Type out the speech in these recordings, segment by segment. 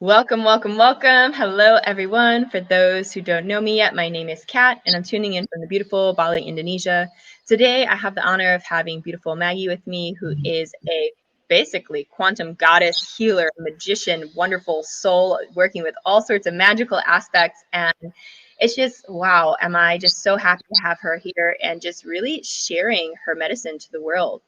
Welcome, welcome, welcome. Hello, everyone. For those who don't know me yet, my name is Kat, and I'm tuning in from the beautiful Bali, Indonesia. Today, I have the honor of having beautiful Maggie with me, who is a basically quantum goddess, healer, magician, wonderful soul, working with all sorts of magical aspects. And it's just, wow, am I just so happy to have her here and just really sharing her medicine to the world.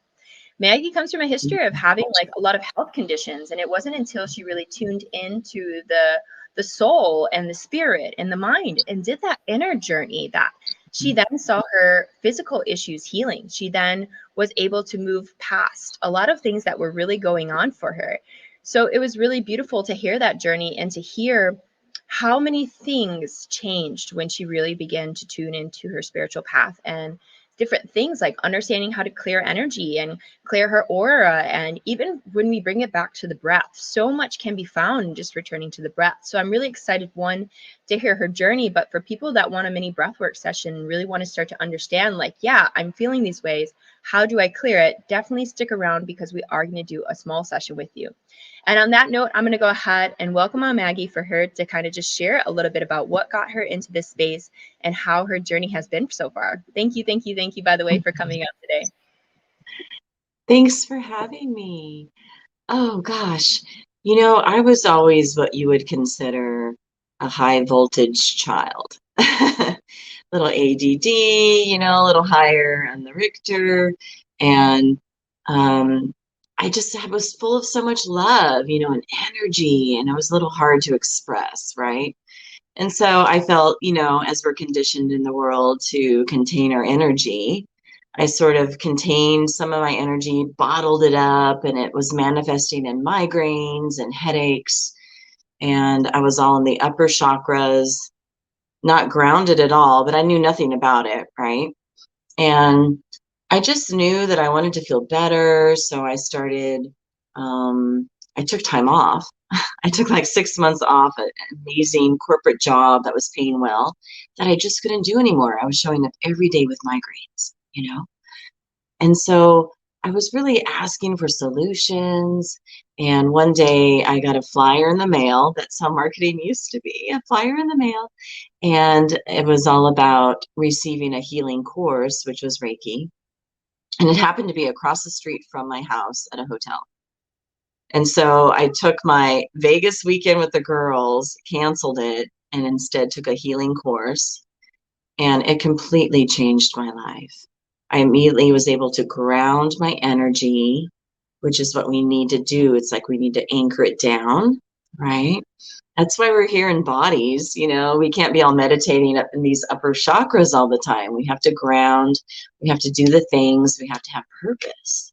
Maggie comes from a history of having like a lot of health conditions, and it wasn't until she really tuned into the soul and the spirit and the mind and did that inner journey that she then saw her physical issues healing. She then was able to move past a lot of things that were really going on for her. So it was really beautiful to hear that journey and to hear how many things changed when she really began to tune into her spiritual path and different things like understanding how to clear energy and clear her aura. And even when we bring it back to the breath, so much can be found in just returning to the breath. So I'm really excited, one, to hear her journey, but for people that want a mini breathwork session, really want to start to understand, like, yeah, I'm feeling these ways. How do I clear it? Definitely stick around because we are going to do a small session with you. And on that note, I'm going to go ahead and welcome on Maggie for her to kind of just share a little bit about what got her into this space and how her journey has been so far. Thank you, thank you, thank you, by the way, for coming up today. Thanks for having me. Oh gosh, I was always what you would consider a high voltage child. Little ADD, a little higher on the Richter. And um, I was full of so much love, and energy, and I was a little hard to express, right? And so I felt, as we're conditioned in the world to contain our energy, I sort of contained some of my energy, bottled it up, and it was manifesting in migraines and headaches. And I was all in the upper chakras, not grounded at all, but I knew nothing about it, right? And I just knew that I wanted to feel better. So I took time off. I took like 6 months off, an amazing corporate job that was paying well, that I just couldn't do anymore. I was showing up every day with migraines. And so I was really asking for solutions. And one day I got a flyer in the mail. That's how marketing used to be, a flyer in the mail. And it was all about receiving a healing course, which was Reiki. And it happened to be across the street from my house at a hotel. And so I took my Vegas weekend with the girls, canceled it, and instead took a healing course. And it completely changed my life. I immediately was able to ground my energy, which is what we need to do. It's like we need to anchor it down, right? That's why we're here in bodies. We can't be all meditating up in these upper chakras all the time. We have to ground, we have to do the things, we have to have purpose.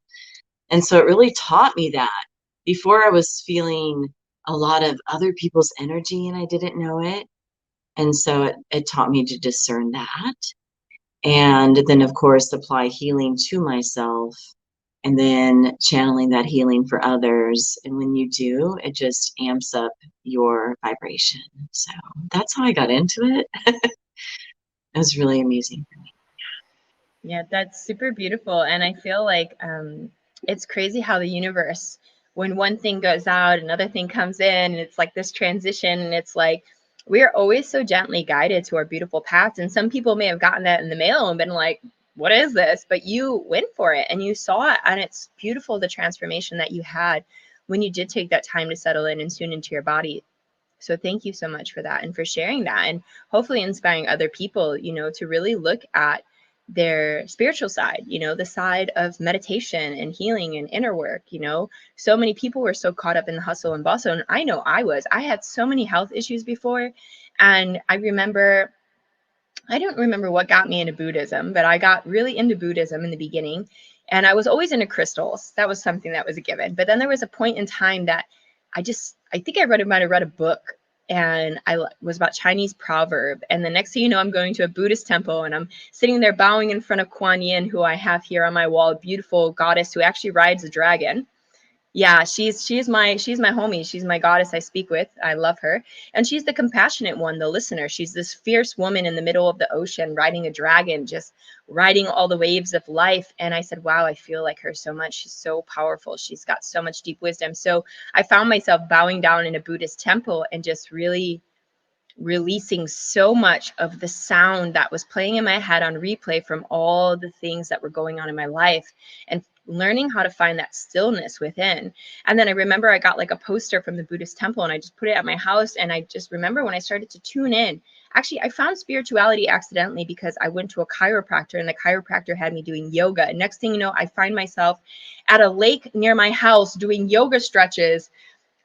And so it really taught me that. Before I was feeling a lot of other people's energy and I didn't know it. And so it taught me to discern that. And then, of course, apply healing to myself and then channeling that healing for others. And when you do, it just amps up your vibration. So that's how I got into it. It was really amazing for me. Yeah, that's super beautiful. And I feel like it's crazy how the universe, when one thing goes out, another thing comes in, and it's like this transition, and it's like we are always so gently guided to our beautiful paths. And some people may have gotten that in the mail and been like, what is this? But you went for it and you saw it. And it's beautiful, the transformation that you had when you did take that time to settle in and tune into your body. So thank you so much for that and for sharing that and hopefully inspiring other people, to really look at their spiritual side, the side of meditation and healing and inner work. So many people were so caught up in the hustle and bustle. And I know I had so many health issues before. And I don't remember what got me into Buddhism, but I got really into Buddhism in the beginning. And I was always into crystals. That was something that was a given. But then there was a point in time that I think might have read a book and was about Chinese proverb. And the next thing you know, I'm going to a Buddhist temple and I'm sitting there bowing in front of Kuan Yin, who I have here on my wall, a beautiful goddess who actually rides a dragon. Yeah, she's my homie. She's my goddess I speak with. I love her. And she's the compassionate one, the listener. She's this fierce woman in the middle of the ocean riding a dragon, just riding all the waves of life. And I said, wow, I feel like her so much. She's so powerful. She's got so much deep wisdom. So I found myself bowing down in a Buddhist temple and just really releasing so much of the sound that was playing in my head on replay from all the things that were going on in my life, and learning how to find that stillness within. And then I remember I got like a poster from the Buddhist temple and I just put it at my house. And I just remember when I started to tune in, actually, I found spirituality accidentally because I went to a chiropractor and the chiropractor had me doing yoga. And next thing you know, I find myself at a lake near my house doing yoga stretches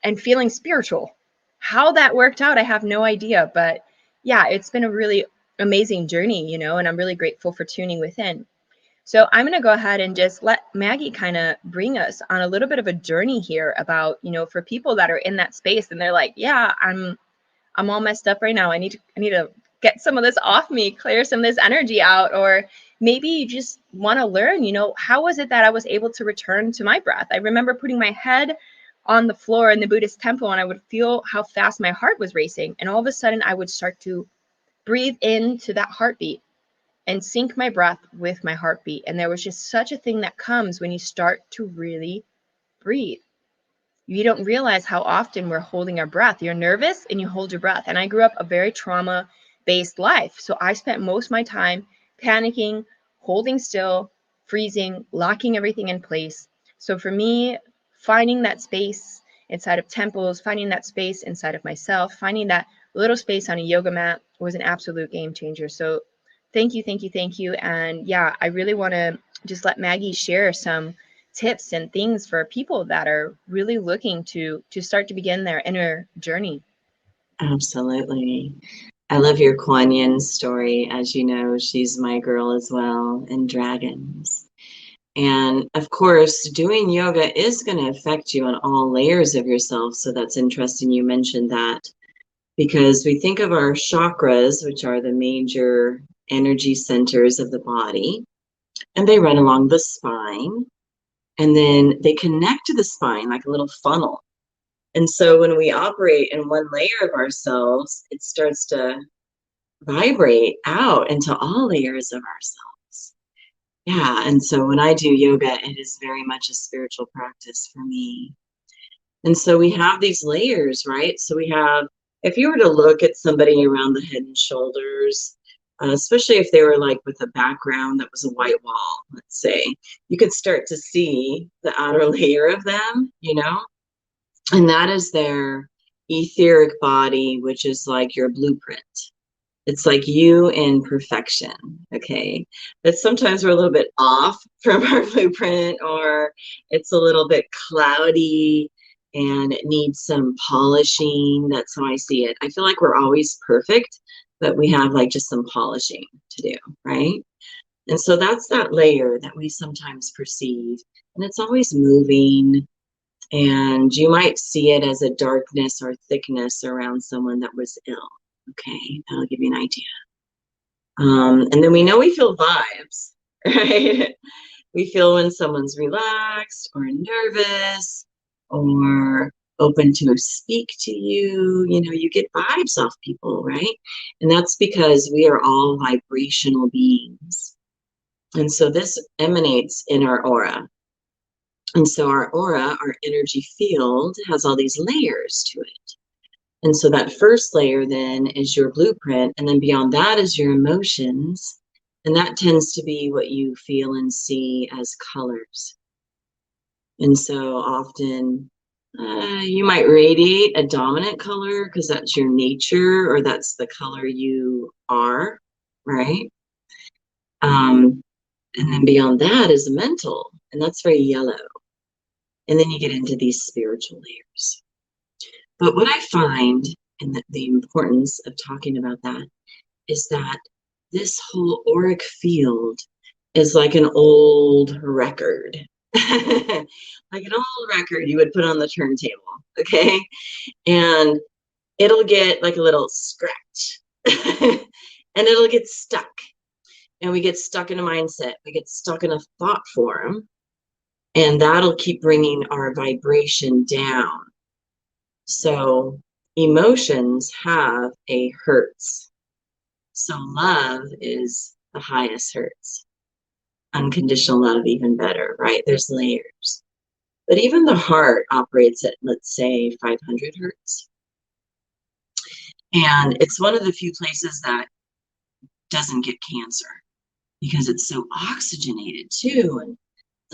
and feeling spiritual. How that worked out, I have no idea. But yeah, it's been a really amazing journey, and I'm really grateful for tuning within. So I'm going to go ahead and just let Maggie kind of bring us on a little bit of a journey here about, for people that are in that space and they're like, yeah, I'm all messed up right now. I need to get some of this off me, clear some of this energy out. Or maybe you just want to learn, how was it that I was able to return to my breath? I remember putting my head on the floor in the Buddhist temple and I would feel how fast my heart was racing. And all of a sudden I would start to breathe into that heartbeat and sync my breath with my heartbeat. And there was just such a thing that comes when you start to really breathe. You don't realize how often we're holding our breath. You're nervous and you hold your breath. And I grew up a very trauma-based life. So I spent most of my time panicking, holding still, freezing, locking everything in place. So for me, finding that space inside of temples, finding that space inside of myself, finding that little space on a yoga mat was an absolute game changer. So thank you, thank you, thank you. And yeah, I really want to just let Maggie share some tips and things for people that are really looking to start to begin their inner journey. Absolutely. I love your Kuan Yin story. As you know, she's my girl as well, and dragons. And of course, doing yoga is going to affect you on all layers of yourself. So that's interesting you mentioned that, because we think of our chakras, which are the major energy centers of the body, and they run along the spine, and then they connect to the spine like a little funnel. And so when we operate in one layer of ourselves, it starts to vibrate out into all layers of ourselves. Yeah, and so when I do yoga, it is very much a spiritual practice for me. And so we have these layers, right? So we have, if you were to look at somebody around the head and shoulders, especially if they were like with a background that was a white wall, let's say, you could start to see the outer layer of them, and that is their etheric body, which is like your blueprint. It's like you in perfection, okay? But sometimes we're a little bit off from our blueprint, or it's a little bit cloudy and it needs some polishing. That's how I see it. I feel like we're always perfect, but we have like just some polishing to do, right? And so that's that layer that we sometimes perceive, and it's always moving. And you might see it as a darkness or thickness around someone that was ill. Okay, that'll give you an idea. And then we know we feel vibes, right? We feel when someone's relaxed or nervous or open to speak to you. You get vibes off people, right? And that's because we are all vibrational beings. And so this emanates in our aura. And so our aura, our energy field, has all these layers to it. And so that first layer then is your blueprint. And then beyond that is your emotions. And that tends to be what you feel and see as colors. And so often you might radiate a dominant color because that's your nature, or that's the color you are, right? And then beyond that is mental, and that's very yellow. And then you get into these spiritual layers. But what I find, and the importance of talking about that, is that this whole auric field is like an old record. Like an old record you would put on the turntable, okay? And it'll get like a little scratch. And it'll get stuck. And we get stuck in a mindset. We get stuck in a thought form. And that'll keep bringing our vibration down. So emotions have a hertz. So love is the highest hertz. Unconditional love, even better, right? There's layers. But even the heart operates at, let's say, 500 hertz. And it's one of the few places that doesn't get cancer because it's so oxygenated too and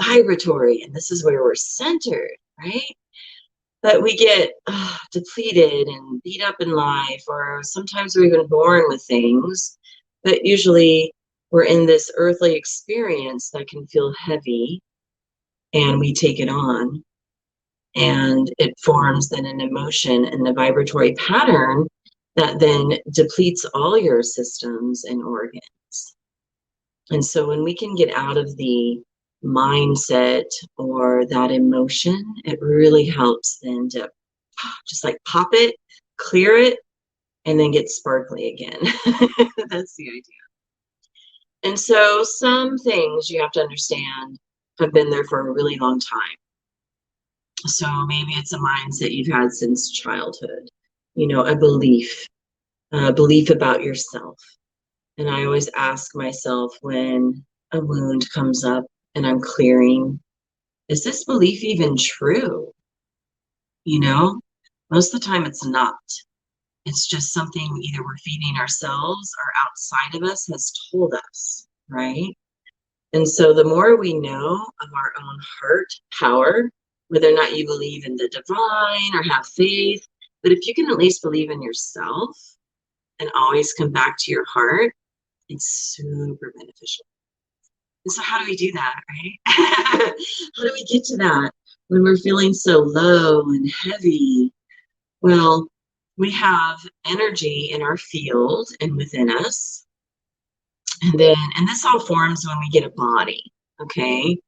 vibratory. And this is where we're centered, right? But we get depleted and beat up in life, or sometimes we're even born with things. But usually we're in this earthly experience that can feel heavy, and we take it on. And it forms then an emotion and a vibratory pattern that then depletes all your systems and organs. And so when we can get out of the mindset or that emotion, it really helps then to just like pop it, clear it, and then get sparkly again. That's the idea. And so some things you have to understand have been there for a really long time. So maybe it's a mindset you've had since childhood, a belief about yourself. And I always ask myself when a wound comes up and I'm clearing, is this belief even true? Most of the time it's not. It's just something either we're feeding ourselves or outside of us has told us, right? And so the more we know of our own heart power, whether or not you believe in the divine or have faith, but if you can at least believe in yourself and always come back to your heart, it's super beneficial. And so how do we do that, right? How do we get to that when we're feeling so low and heavy? Well, we have energy in our field and within us. And this all forms when we get a body, okay?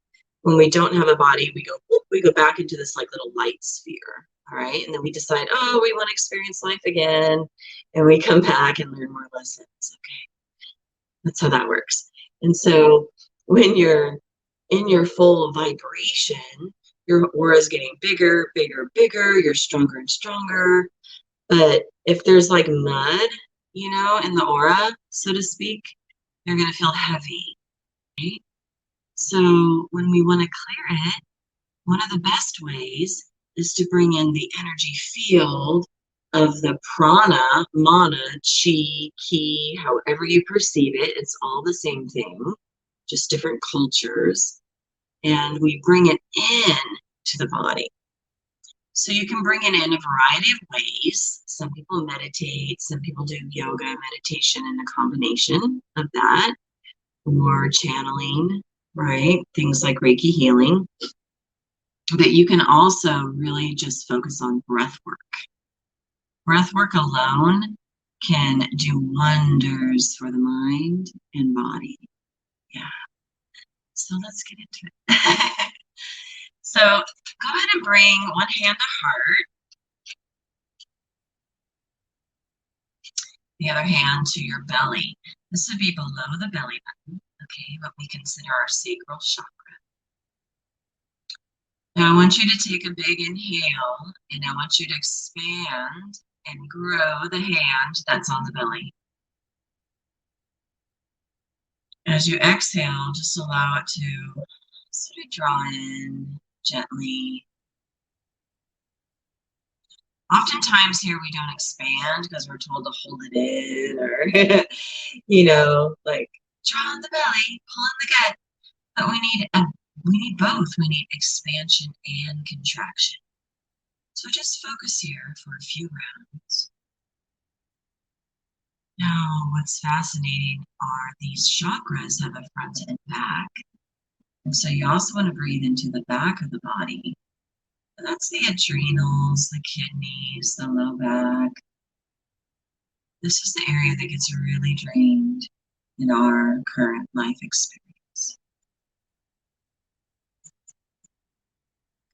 When we don't have a body, we go back into this like little light sphere, all right? And then we decide, oh, we want to experience life again. And we come back and learn more lessons, okay? That's how that works. And so when you're in your full vibration, your aura is getting bigger, bigger, bigger. You're stronger and stronger. But if there's like mud, in the aura, so to speak, you're going to feel heavy, right? So when we want to clear it, one of the best ways is to bring in the energy field of the prana, mana, chi, ki, however you perceive it. It's all the same thing, just different cultures. And we bring it in to the body. So you can bring it in a variety of ways. Some people meditate, some people do yoga, meditation, and a combination of that, or channeling, right? Things like Reiki healing. But you can also really just focus on breath work. Breath work alone can do wonders for the mind and body. Yeah. So let's get into it. So go ahead and bring one hand to heart, the other hand to your belly. This would be below the belly button, okay, what we consider our sacral chakra. Now I want you to take a big inhale, and I want you to expand and grow the hand that's on the belly. As you exhale, just allow it to sort of draw in gently. Oftentimes here we don't expand because we're told to hold it in or, like draw in the belly, pull in the gut. But we need both. We need expansion and contraction. So just focus here for a few rounds. Now, what's fascinating are these chakras have a front and back. And so you also want to breathe into the back of the body. And that's the adrenals, the kidneys, the low back. This is the area that gets really drained in our current life experience.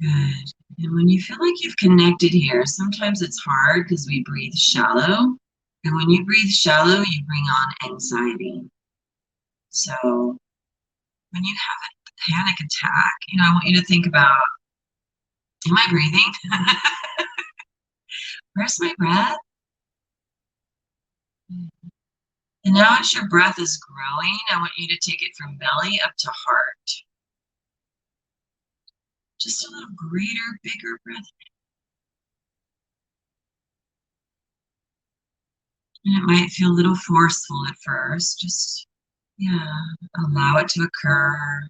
Good. And when you feel like you've connected here, sometimes it's hard because we breathe shallow. And when you breathe shallow, you bring on anxiety. So when you have panic attack, I want you to think about, am I breathing? Where's my breath? And now as your breath is growing, I want you to take it from belly up to heart. Just a little greater, bigger breath. And it might feel a little forceful at first. Just, allow it to occur.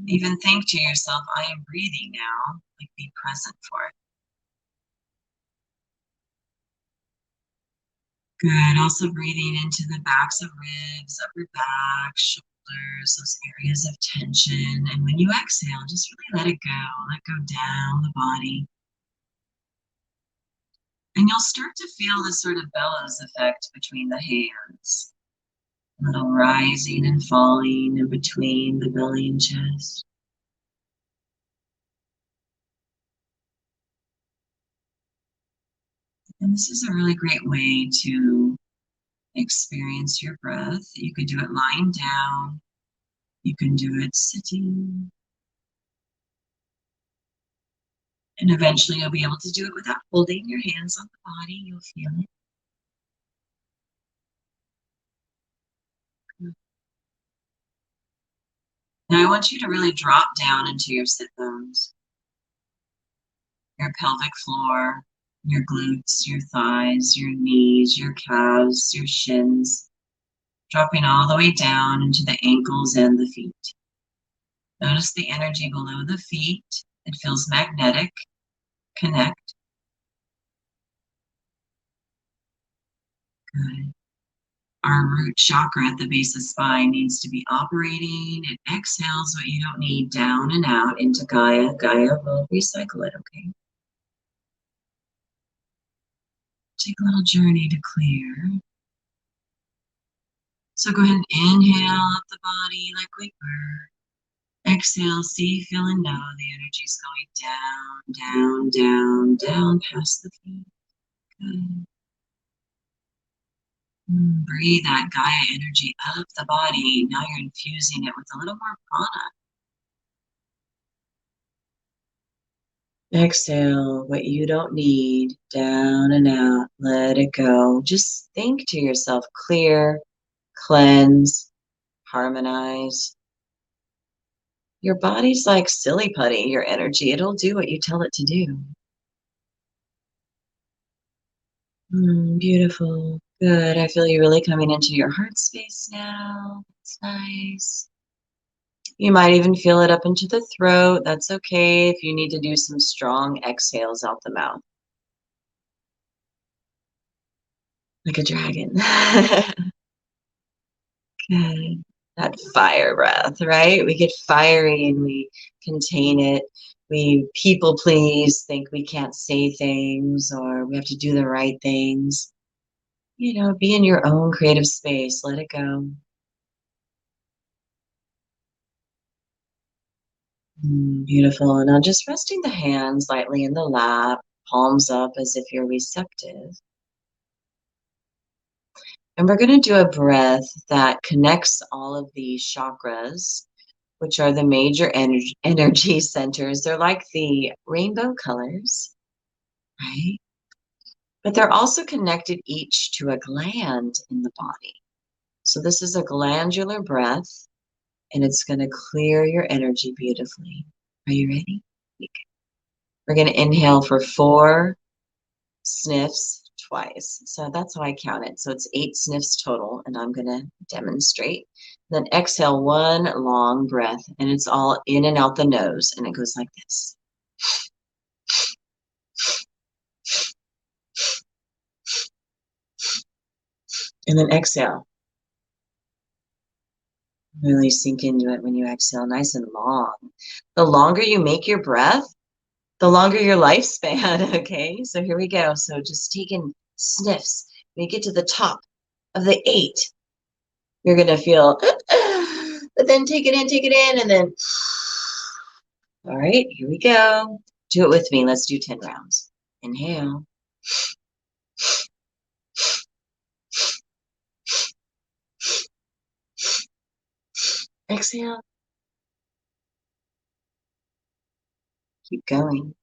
Even think to yourself, I am breathing now. Like, be present for it. Good. Also breathing into the backs of ribs, upper back, shoulders, those areas of tension. And when you exhale, just really let it go. Let go down the body. And you'll start to feel this sort of bellows effect between the hands. A little rising and falling in between the belly and chest. And this is a really great way to experience your breath. You could do it lying down. You can do it sitting. And eventually you'll be able to do it without holding your hands on the body. You'll feel it. Now I want you to really drop down into your sit bones, your pelvic floor, your glutes, your thighs, your knees, your calves, your shins, dropping all the way down into the ankles and the feet. Notice the energy below the feet. It feels magnetic. Connect. Good. Our root chakra at the base of the spine needs to be operating. It exhales what you don't need down and out into Gaia. Gaia will recycle it, okay? Take a little journey to clear. So go ahead and inhale up the body like we were. Exhale, see, feel, and know the energy's going down, down, down, down past the feet. Good. Breathe that Gaia energy up the body. Now you're infusing it with a little more prana. Exhale what you don't need, down and out. Let it go. Just think to yourself, clear, cleanse, harmonize. Your body's like silly putty, your energy. It'll do what you tell it to do. Beautiful. Good. I feel you really coming into your heart space now. It's nice. You might even feel it up into the throat. That's okay if you need to do some strong exhales out the mouth. Like a dragon. Good. That fire breath, right? We get fiery and we contain it. We people please, think we can't say things or we have to do the right things. Be in your own creative space. Let it go. Beautiful. Now just resting the hands lightly in the lap, palms up as if you're receptive. And we're going to do a breath that connects all of these chakras, which are the major energy centers. They're like the rainbow colors, right? But they're also connected each to a gland in the body. So this is a glandular breath, and it's going to clear your energy beautifully. Are you ready? We're going to inhale for 4 sniffs twice. So that's how I count it. So it's 8 sniffs total, and I'm going to demonstrate. Then exhale 1 long breath, and it's all in and out the nose, and it goes like this. And then exhale. Really sink into it when you exhale, nice and long. The longer you make your breath, the longer your lifespan, okay? So here we go. So just taking sniffs. When you get to the top of the 8, you're going to feel, but then take it in, and then, all right, here we go. Do it with me. Let's do 10 rounds. Inhale. Exhale. Keep going.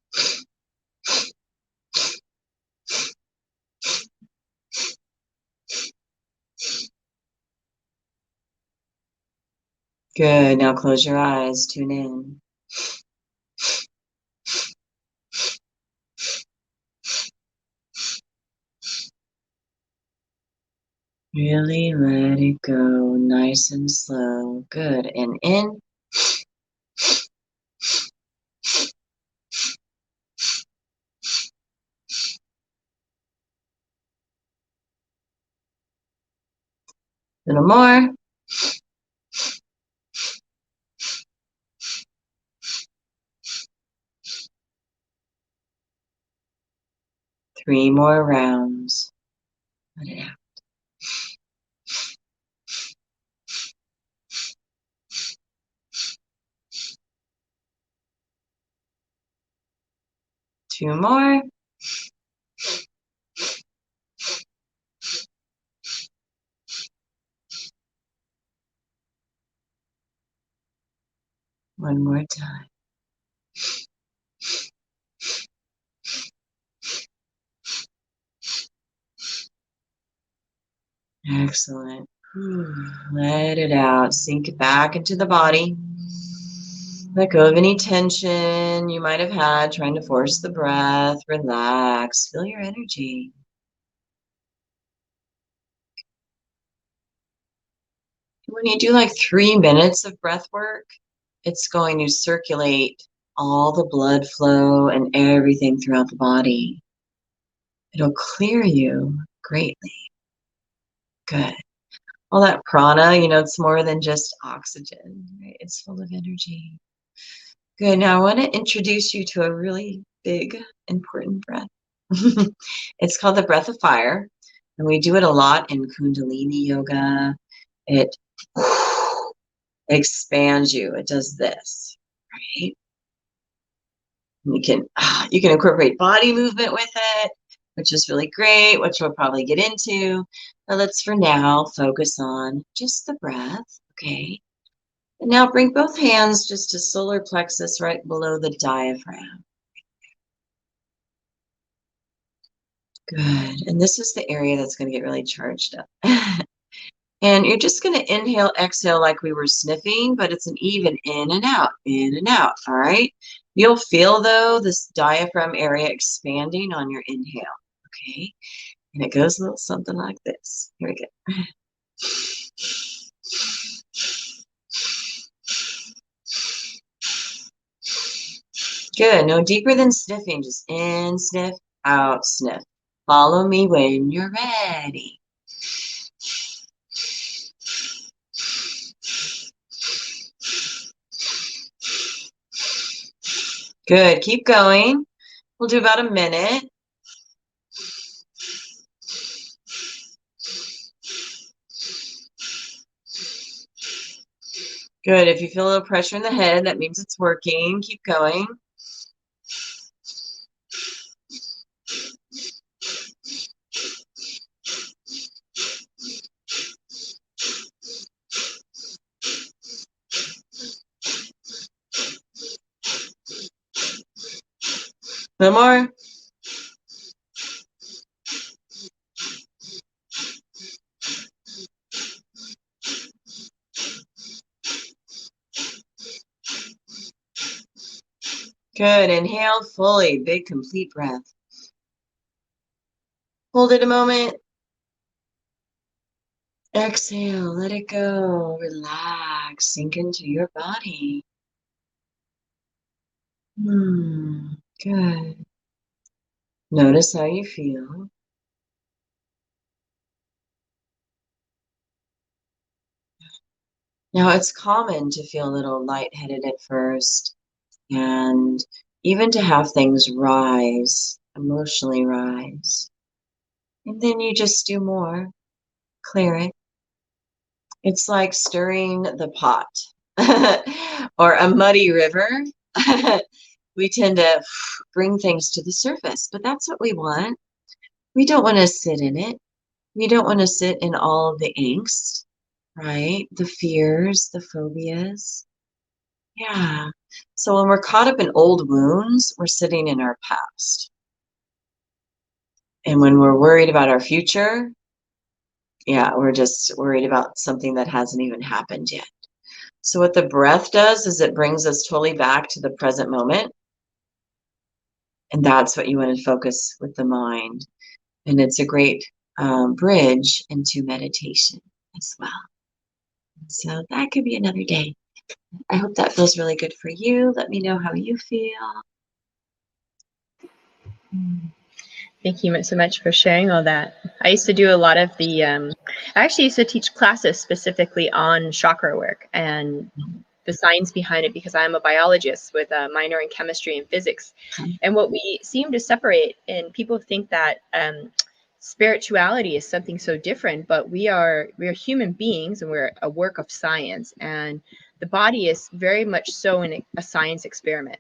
Good. Now close your eyes. Tune in. Really let it go. Nice and slow. Good. And in. A little more. Three more rounds. Let it out. Two more. One more time. Excellent. Let it out. Sink it back into the body. Let go of any tension you might have had trying to force the breath. Relax. Feel your energy. When you do like 3 minutes of breath work, it's going to circulate all the blood flow and everything throughout the body. It'll clear you greatly. Good. All that prana, it's more than just oxygen, right? It's full of energy. Good. Now I want to introduce you to a really big, important breath. It's called the breath of fire. And we do it a lot in Kundalini yoga. It expands you. It does this, right? You can incorporate body movement with it, which is really great, which we'll probably get into. But let's for now focus on just the breath, okay? And now bring both hands just to solar plexus right below the diaphragm. Good. And this is the area that's going to get really charged up. And you're just going to inhale, exhale like we were sniffing, but it's an even in and out, all right? You'll feel, though, this diaphragm area expanding on your inhale, okay? And it goes a little something like this. Here we go. Good. No deeper than sniffing. Just in, sniff, out, sniff. Follow me when you're ready. Good. Keep going. We'll do about a minute. Good. If you feel a little pressure in the head, that means it's working. Keep going. No more. Good. Inhale fully. Big, complete breath. Hold it a moment. Exhale. Let it go. Relax. Sink into your body. Good. Notice how you feel. Now, it's common to feel a little lightheaded at first, and even to have things rise, emotionally rise. And then you just do more, clear it. It's like stirring the pot or a muddy river. We tend to bring things to the surface, but that's what we want. We don't want to sit in it. We don't want to sit in all of the angst, right? The fears, the phobias. Yeah. So when we're caught up in old wounds, we're sitting in our past. And when we're worried about our future, yeah, we're just worried about something that hasn't even happened yet. So what the breath does is it brings us totally back to the present moment. And that's what you want to focus with the mind. And it's a great bridge into meditation as well. So that could be another day. I hope that feels really good for you. Let me know how you feel. Thank you so much for sharing all that. I used to do a lot of I actually used to teach classes specifically on chakra work and the science behind it because I'm a biologist with a minor in chemistry and physics. And what we seem to separate, and people think that spirituality is something so different, but we're human beings and we're a work of science. And the body is very much so in a science experiment.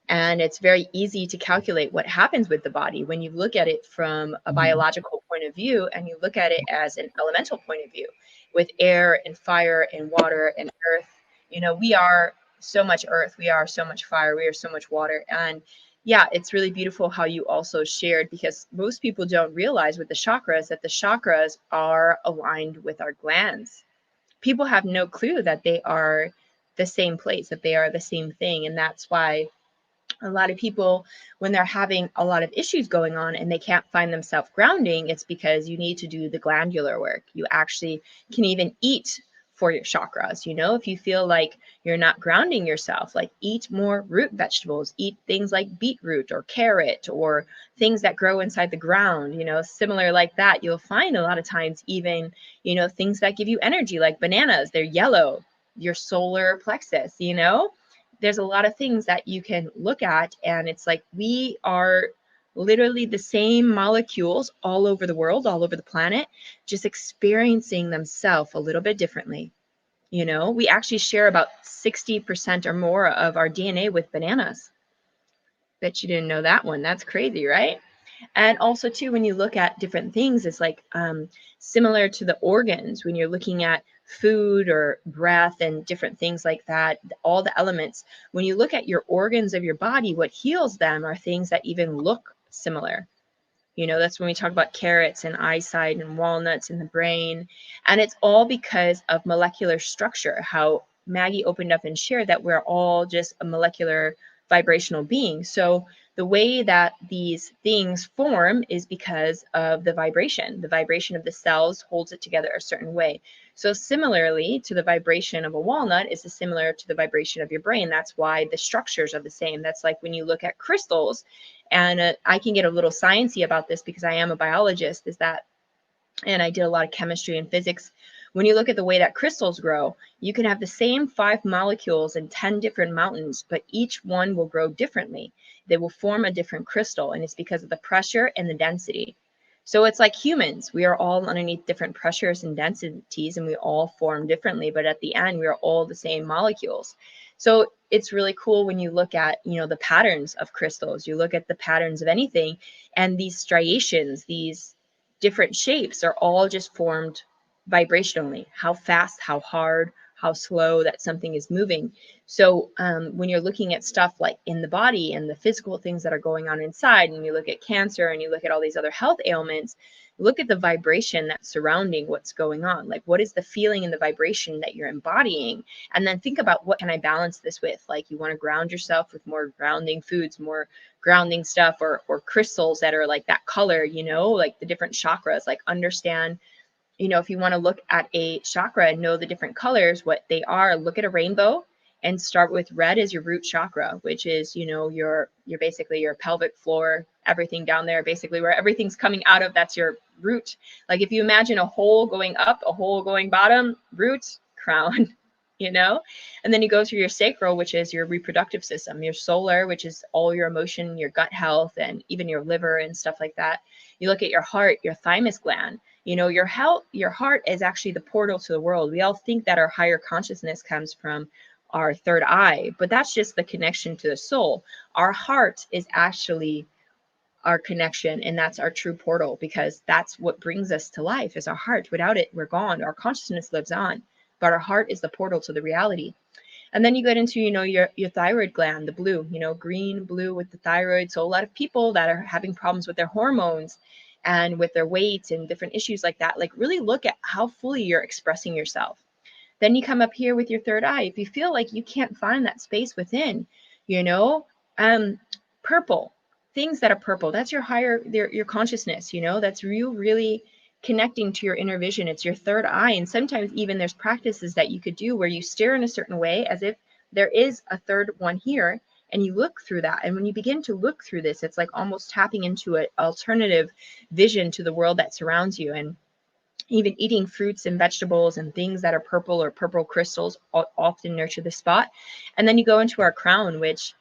And it's very easy to calculate what happens with the body when you look at it from a biological point of view and you look at it as an elemental point of view with air and fire and water and earth. You know, we are so much earth, we are so much fire, we are so much water. And yeah, it's really beautiful how you also shared, because most people don't realize with the chakras that the chakras are aligned with our glands. People have no clue that they are the same place, that they are the same thing. And that's why a lot of people, when they're having a lot of issues going on and they can't find themselves grounding, it's because you need to do the glandular work. You actually can even eat for your chakras. You know, if you feel like you're not grounding yourself, like eat more root vegetables, eat things like beetroot or carrot or things that grow inside the ground, you know, similar like that. You'll find a lot of times even, you know, things that give you energy like bananas, they're yellow, your solar plexus, you know, there's a lot of things that you can look at, and it's like we are literally the same molecules all over the world, all over the planet, just experiencing themselves a little bit differently. You know, we actually share about 60% or more of our DNA with bananas. Bet you didn't know that one. That's crazy, right? And also too, when you look at different things, it's like similar to the organs when you're looking at food or breath and different things like that, all the elements. When you look at your organs of your body, what heals them are things that even look similar. You know, that's when we talk about carrots and eyesight and walnuts in the brain. And it's all because of molecular structure, how Maggie opened up and shared that we're all just a molecular vibrational being. So the way that these things form is because of the vibration. The vibration of the cells holds it together a certain way. So similarly to the vibration of a walnut is similar to the vibration of your brain. That's why the structures are the same. That's like when you look at crystals, and I can get a little sciencey about this because I am a biologist, is that, and I did a lot of chemistry and physics. When you look at the way that crystals grow, you can have the same 5 molecules in 10 different mountains, but each one will grow differently. They will form a different crystal, and it's because of the pressure and the density. So it's like humans. We are all underneath different pressures and densities, and we all form differently, but at the end, we are all the same molecules. So it's really cool when you look at, you know, the patterns of crystals. You look at the patterns of anything, and these striations, these different shapes are all just formed vibrationally, how fast, how hard, how slow that something is moving. So when you're looking at stuff like in the body and the physical things that are going on inside, and you look at cancer and you look at all these other health ailments, look at the vibration that's surrounding what's going on. Like, what is the feeling and the vibration that you're embodying? And then think about, what can I balance this with? Like, you want to ground yourself with more grounding foods, more grounding stuff, or crystals that are like that color, you know, like the different chakras. Like, understand, you know, if you want to look at a chakra and know the different colors, what they are, look at a rainbow and start with red as your root chakra, which is, you know, your basically your pelvic floor, everything down there, basically where everything's coming out of, that's your root. Like, if you imagine a hole going up, a hole going bottom, root, crown, you know. And then you go through your sacral, which is your reproductive system, your solar, which is all your emotion, your gut health, and even your liver and stuff like that. You look at your heart, your thymus gland. You know, your heart is actually the portal to the world. We all think that our higher consciousness comes from our third eye, but that's just the connection to the soul. Our heart is actually our connection, and that's our true portal, because that's what brings us to life, is our heart. Without it, we're gone. Our consciousness lives on. but our heart is the portal to the reality. And then you get into, your thyroid gland, the blue, green, blue with the thyroid. So a lot of people that are having problems with their hormones and with their weight and different issues like that, like really look at how fully you're expressing yourself. Then you come up here with your third eye. If you feel like you can't find that space within, you know, um, purple, things that are purple, that's your higher, your consciousness, that's you really connecting to your inner vision. It's your third eye. And sometimes even there's practices that you could do where you stare in a certain way as if there is a third one here, and you look through that. And when you begin to look through this, it's like almost tapping into an alternative vision to the world that surrounds you. And even eating fruits and vegetables and things that are purple or purple crystals often nurture the spot. And then you go into our crown, which,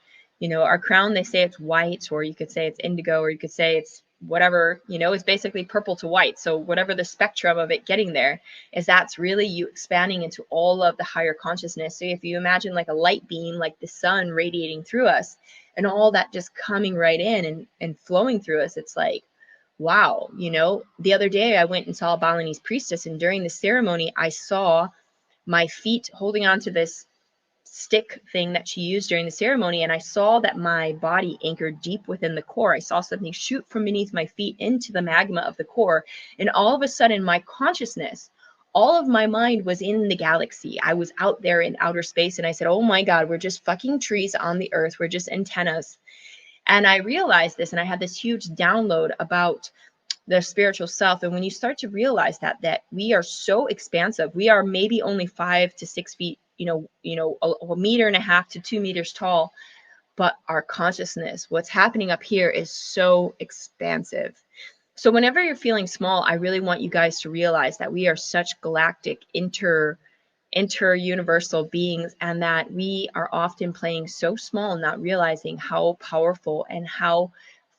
our crown, they say it's white, or you could say it's indigo, or you could say it's whatever, it's basically purple to white. So whatever the spectrum of it getting there is, that's really you expanding into all of the higher consciousness. So if you imagine like a light beam, like the sun radiating through us and all that just coming right in and flowing through us, it's like, wow. The other day I went and saw a Balinese priestess, and during the ceremony, I saw my feet holding on to this stick thing that she used during the ceremony. And I saw that my body anchored deep within the core. I saw something shoot from beneath my feet into the magma of the core. And all of a sudden, my consciousness, all of my mind was in the galaxy. I was out there in outer space. And I said, oh my God, we're just fucking trees on the earth. We're just antennas. And I realized this, and I had this huge download about the spiritual self. And when you start to realize that we are so expansive, we are maybe only 5 to 6 feet, a meter and a half to 2 meters tall, but our consciousness, what's happening up here, is so expansive. So whenever you're feeling small, I really want you guys to realize that we are such galactic inter-universal beings, and that we are often playing so small, not realizing how powerful and how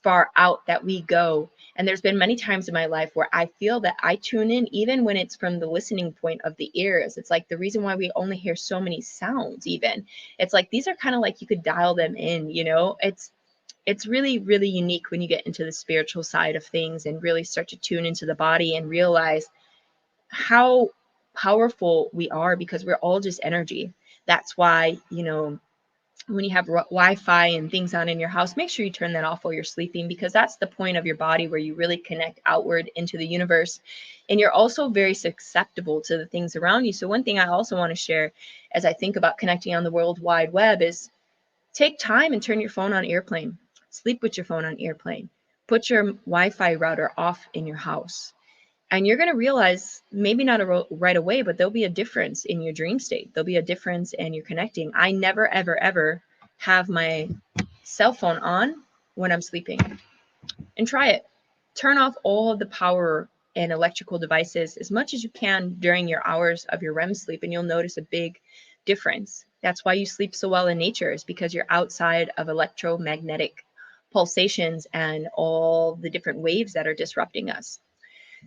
far out that we go. And there's been many times in my life where I feel that I tune in, even when it's from the listening point of the ears. It's like the reason why we only hear so many sounds, even. It's like these are kind of like you could dial them in, It's really, really unique when you get into the spiritual side of things and really start to tune into the body and realize how powerful we are, because we're all just energy. That's why, when you have Wi-Fi and things on in your house, make sure you turn that off while you're sleeping, because that's the point of your body where you really connect outward into the universe. And you're also very susceptible to the things around you. So one thing I also want to share as I think about connecting on the World Wide Web is take time and turn your phone on airplane. Sleep with your phone on airplane. Put your Wi-Fi router off in your house. And you're going to realize, maybe not right away, but there'll be a difference in your dream state. There'll be a difference in your connecting. I never, ever, ever have my cell phone on when I'm sleeping. And try it. Turn off all of the power and electrical devices as much as you can during your hours of your REM sleep, and you'll notice a big difference. That's why you sleep so well in nature, is because you're outside of electromagnetic pulsations and all the different waves that are disrupting us.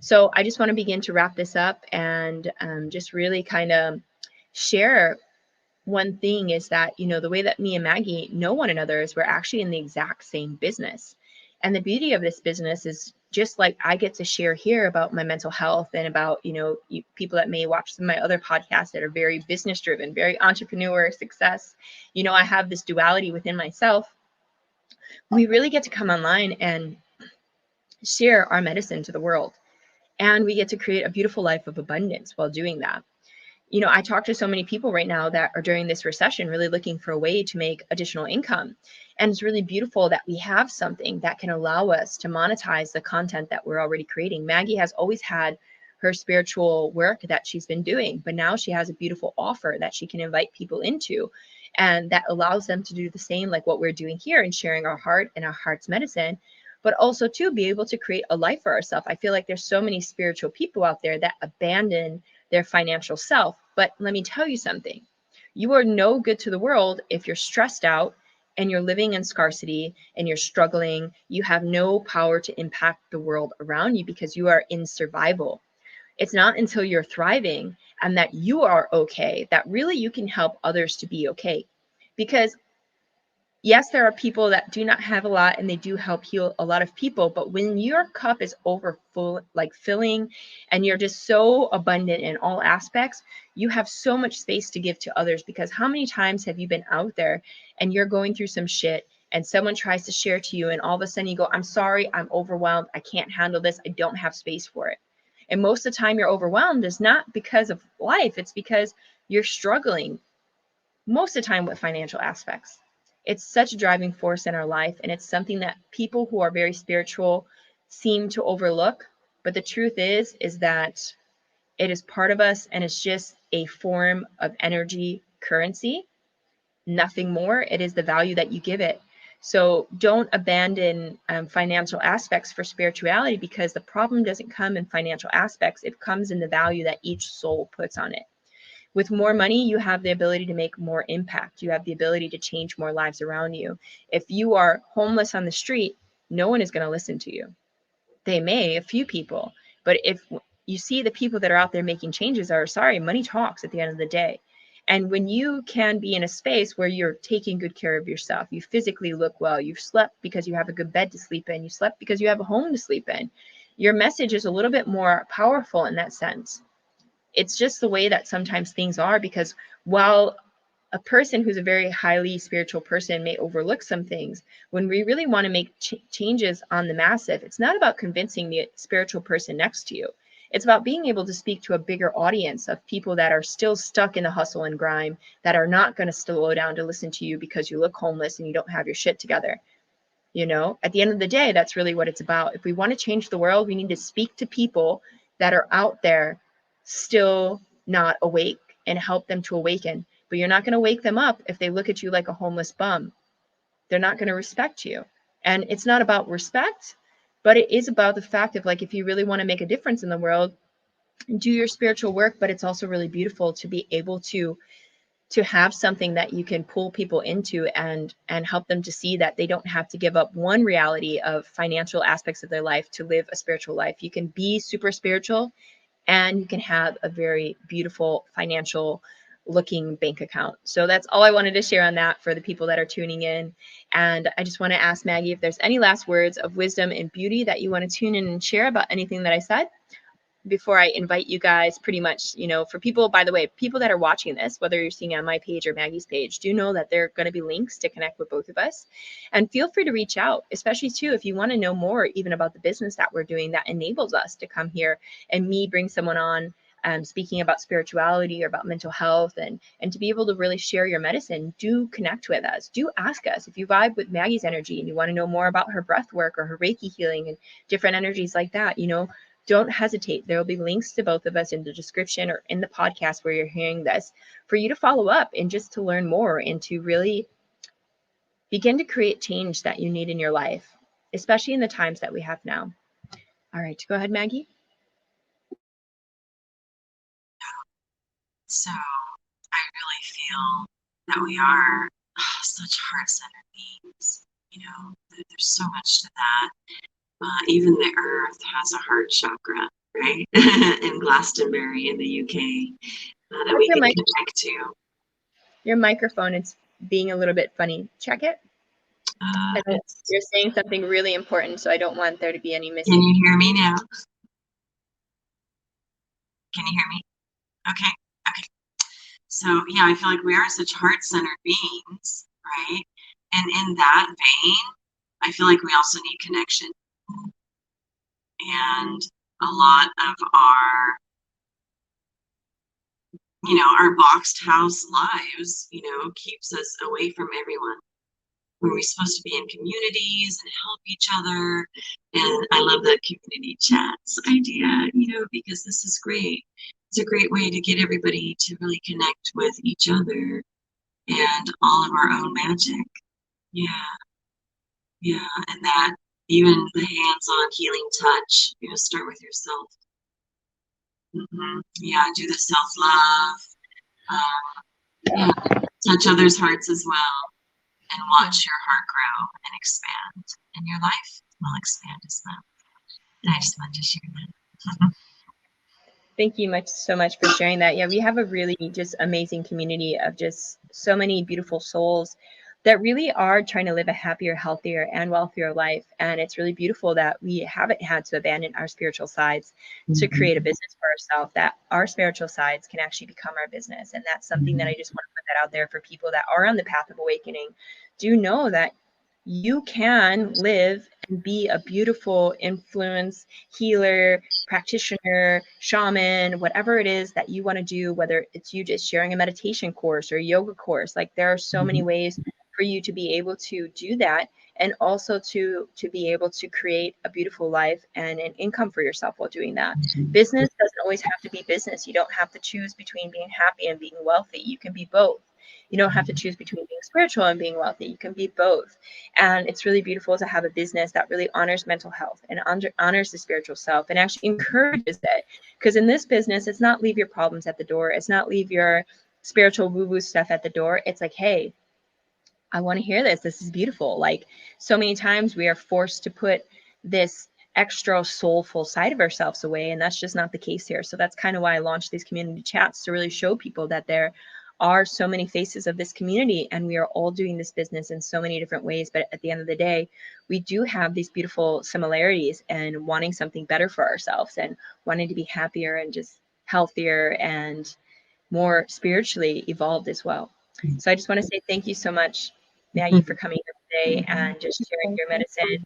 So I just want to begin to wrap this up and just really kind of share one thing, is that, the way that me and Maggie know one another is we're actually in the exact same business. And the beauty of this business is, just like I get to share here about my mental health and about, people that may watch some of my other podcasts that are very business driven, very entrepreneur success, I have this duality within myself. We really get to come online and share our medicine to the world. And we get to create a beautiful life of abundance while doing that. I talk to so many people right now that are during this recession really looking for a way to make additional income. And it's really beautiful that we have something that can allow us to monetize the content that we're already creating. Maggie has always had her spiritual work that she's been doing, but now she has a beautiful offer that she can invite people into. And that allows them to do the same, like what we're doing here, and sharing our heart and our heart's medicine, but also to be able to create a life for ourselves. I feel like there's so many spiritual people out there that abandon their financial self. But let me tell you something. You are no good to the world if you're stressed out and you're living in scarcity and you're struggling. You have no power to impact the world around you because you are in survival. It's not until you're thriving and that you are okay that really you can help others to be okay. Because yes, there are people that do not have a lot and they do help heal a lot of people. But when your cup is over full, like filling, and you're just so abundant in all aspects, you have so much space to give to others. Because how many times have you been out there and you're going through some shit and someone tries to share to you and all of a sudden you go, I'm sorry, I'm overwhelmed. I can't handle this. I don't have space for it. And most of the time you're overwhelmed is not because of life. It's because you're struggling most of the time with financial aspects. It's such a driving force in our life, and it's something that people who are very spiritual seem to overlook. But the truth is that it is part of us, and it's just a form of energy currency, nothing more. It is the value that you give it. So don't abandon financial aspects for spirituality, because the problem doesn't come in financial aspects. It comes in the value that each soul puts on it. With more money, you have the ability to make more impact. You have the ability to change more lives around you. If you are homeless on the street, no one is going to listen to you. They may, a few people, but if you see the people that are out there making changes are, sorry, money talks at the end of the day. And when you can be in a space where you're taking good care of yourself, you physically look well, you've slept because you have a good bed to sleep in, you slept because you have a home to sleep in, your message is a little bit more powerful in that sense. It's just the way that sometimes things are, because while a person who's a very highly spiritual person may overlook some things, when we really want to make changes on the massive, it's not about convincing the spiritual person next to you. It's about being able to speak to a bigger audience of people that are still stuck in the hustle and grime, that are not going to slow down to listen to you because you look homeless and you don't have your shit together. You know, at the end of the day, that's really what it's about. If we want to change the world, we need to speak to people that are out there still not awake and help them to awaken. But you're not going to wake them up if they look at you like a homeless bum. They're not going to respect you. And it's not about respect, but it is about the fact of, like, if you really want to make a difference in the world, do your spiritual work. But it's also really beautiful to be able to have something that you can pull people into and help them to see that they don't have to give up one reality of financial aspects of their life to live a spiritual life. You can be super spiritual and you can have a very beautiful financial looking bank account. So that's all I wanted to share on that for the people that are tuning in. And I just want to ask Maggie if there's any last words of wisdom and beauty that you want to tune in and share about anything that I said before I invite you guys. Pretty much, you know, for people, by the way, people that are watching this, whether you're seeing on my page or Maggie's page, do know that there are going to be links to connect with both of us. And feel free to reach out, especially too, if you want to know more even about the business that we're doing that enables us to come here and me bring someone on speaking about spirituality or about mental health and to be able to really share your medicine. Do connect with us. Do ask us if you vibe with Maggie's energy and you want to know more about her breath work or her Reiki healing and different energies like that. You know, don't hesitate. There will be links to both of us in the description or in the podcast where you're hearing this for you to follow up and just to learn more and to really begin to create change that you need in your life, especially in the times that we have now. All right, go ahead, Maggie. So I really feel that we are such heart-centered beings. You know, there's so much to that. Even the earth has a heart chakra, right? In Glastonbury in the UK, that we can connect to. Your microphone is being a little bit funny. Check it. You're saying something really important, so I don't want there to be any missing. Can you hear me now? Can you hear me? Okay. Okay. So yeah, I feel like we are such heart-centered beings, right? And in that vein, I feel like we also need connection. And a lot of our, you know, our boxed house lives, you know, keeps us away from everyone. When we're supposed to be in communities and help each other. And I love the community chats idea, you know, because this is great. It's a great way to get everybody to really connect with each other and all of our own magic. Yeah. Yeah. And that even the hands-on healing touch, you know, start with yourself. Yeah. Do the self-love. Yeah. Touch others' hearts as well. And watch your heart grow and expand, and your life will expand as well. And I just wanted to share that. Thank you so much for sharing that. Yeah, we have a really just amazing community of just so many beautiful souls that really are trying to live a happier, healthier, and wealthier life. And it's really beautiful that we haven't had to abandon our spiritual sides to create a business for ourselves, that our spiritual sides can actually become our business. And that's something that I just want to put that out there for people that are on the path of awakening. Do know that you can live and be a beautiful influence, healer, practitioner, shaman, whatever it is that you want to do, whether it's you just sharing a meditation course or a yoga course. Like there are so many ways for you to be able to do that, and also to be able to create a beautiful life and an income for yourself while doing that. Business doesn't always have to be business. You don't have to choose between being happy and being wealthy. You can be both. You don't have to choose between being spiritual and being wealthy. You can be both. And it's really beautiful to have a business that really honors mental health and honors the spiritual self and actually encourages it. Because in this business, it's not leave your problems at the door. It's not leave your spiritual woo-woo stuff at the door. It's like, hey, I want to hear this. This is beautiful. Like so many times we are forced to put this extra soulful side of ourselves away, and that's just not the case here. So that's kind of why I launched these community chats, to really show people that there are so many faces of this community, and we are all doing this business in so many different ways. But at the end of the day, we do have these beautiful similarities and wanting something better for ourselves and wanting to be happier and just healthier and more spiritually evolved as well. So I just want to say thank you so much, Maggie, for coming here today and just sharing your medicine.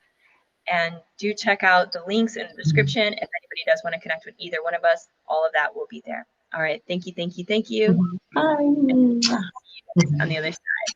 And do check out the links in the description. If anybody does want to connect with either one of us, all of that will be there. All right. Thank you. Thank you. Thank you. Bye. And see you guys on the other side.